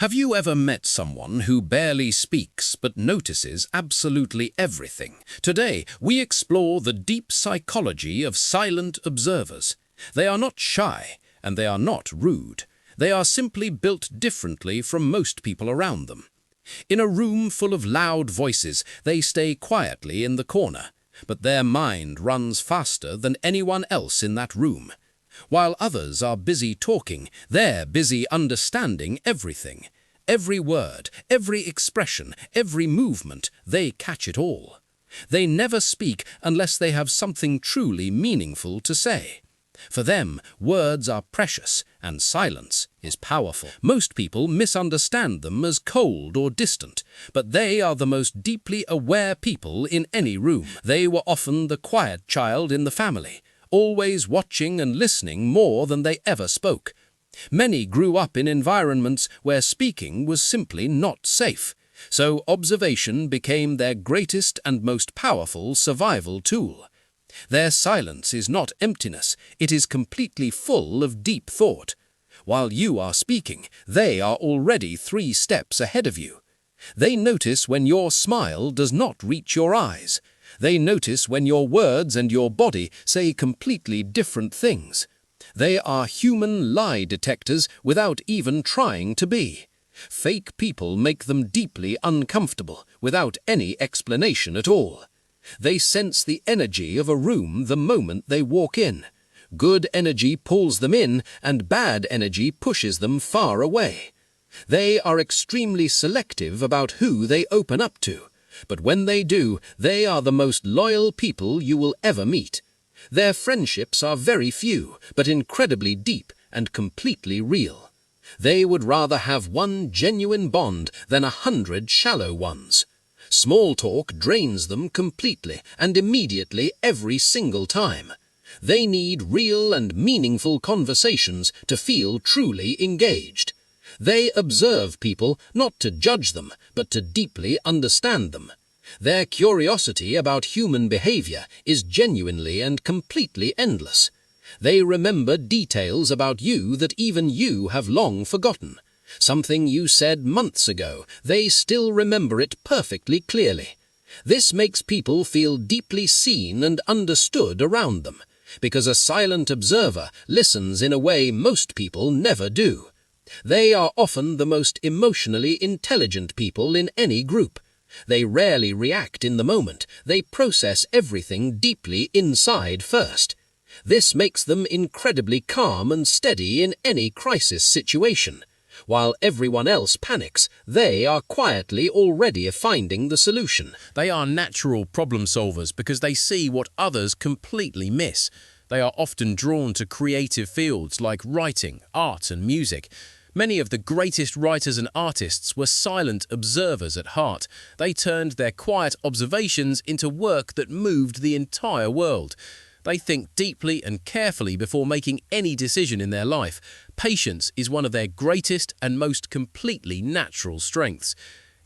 Have you ever met someone who barely speaks but notices absolutely everything? Today, we explore the deep psychology of silent observers. They are not shy, and they are not rude. They are simply built differently from most people around them. In a room full of loud voices, they stay quietly in the corner, but their mind runs faster than anyone else in that room. While others are busy talking, they're busy understanding everything. Every word, every expression, every movement, they catch it all. They never speak unless they have something truly meaningful to say. For them, words are precious and silence is powerful. Most people misunderstand them as cold or distant, but they are the most deeply aware people in any room. They were often the quiet child in the family, always watching and listening more than they ever spoke. Many grew up in environments where speaking was simply not safe, so observation became their greatest and most powerful survival tool. Their silence is not emptiness, it is completely full of deep thought. While you are speaking, they are already 3 steps ahead of you. They notice when your smile does not reach your eyes. They notice when your words and your body say completely different things. They are human lie detectors without even trying to be. Fake people make them deeply uncomfortable without any explanation at all. They sense the energy of a room the moment they walk in. Good energy pulls them in and bad energy pushes them far away. They are extremely selective about who they open up to. But when they do, they are the most loyal people you will ever meet. Their friendships are very few, but incredibly deep and completely real. They would rather have 1 genuine bond than 100 shallow ones. Small talk drains them completely and immediately every single time. They need real and meaningful conversations to feel truly engaged. They observe people not to judge them, but to deeply understand them. Their curiosity about human behavior is genuinely and completely endless. They remember details about you that even you have long forgotten. Something you said months ago, they still remember it perfectly clearly. This makes people feel deeply seen and understood around them, because a silent observer listens in a way most people never do. They are often the most emotionally intelligent people in any group. They rarely react in the moment. They process everything deeply inside first. This makes them incredibly calm and steady in any crisis situation. While everyone else panics, they are quietly already finding the solution. They are natural problem solvers because they see what others completely miss. They are often drawn to creative fields like writing, art and music. Many of the greatest writers and artists were silent observers at heart. They turned their quiet observations into work that moved the entire world. They think deeply and carefully before making any decision in their life. Patience is one of their greatest and most completely natural strengths.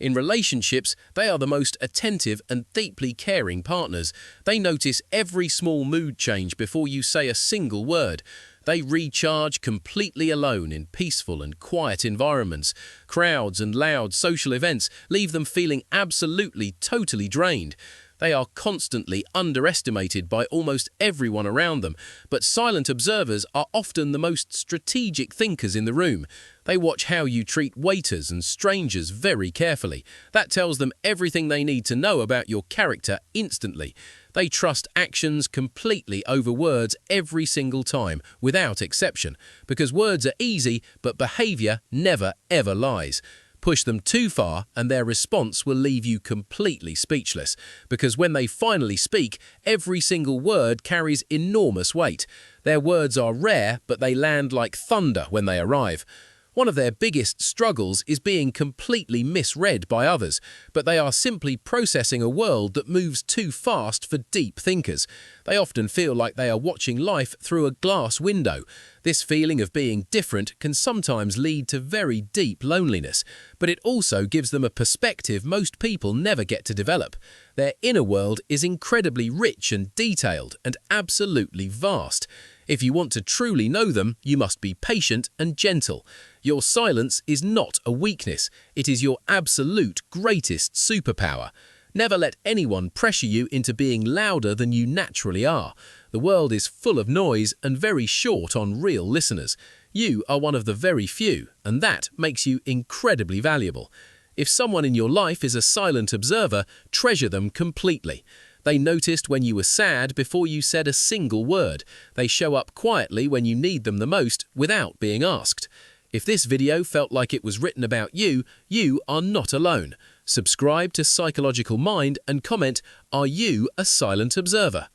In relationships, they are the most attentive and deeply caring partners. They notice every small mood change before you say a single word. They recharge completely alone in peaceful and quiet environments. Crowds and loud social events leave them feeling absolutely, totally drained. They are constantly underestimated by almost everyone around them, but silent observers are often the most strategic thinkers in the room. They watch how you treat waiters and strangers very carefully. That tells them everything they need to know about your character instantly. They trust actions completely over words every single time, without exception, because words are easy, but behavior never ever lies. Push them too far and their response will leave you completely speechless, because when they finally speak, every single word carries enormous weight. Their words are rare, but they land like thunder when they arrive. One of their biggest struggles is being completely misread by others, but they are simply processing a world that moves too fast for deep thinkers. They often feel like they are watching life through a glass window. This feeling of being different can sometimes lead to very deep loneliness, but it also gives them a perspective most people never get to develop. Their inner world is incredibly rich and detailed and absolutely vast. If you want to truly know them, you must be patient and gentle. Your silence is not a weakness. It is your absolute greatest superpower. Never let anyone pressure you into being louder than you naturally are. The world is full of noise and very short on real listeners. You are one of the very few, and that makes you incredibly valuable. If someone in your life is a silent observer, treasure them completely. They noticed when you were sad before you said a single word. They show up quietly when you need them the most without being asked. If this video felt like it was written about you, you are not alone. Subscribe to Psychological Mind and comment, "Are you a silent observer?"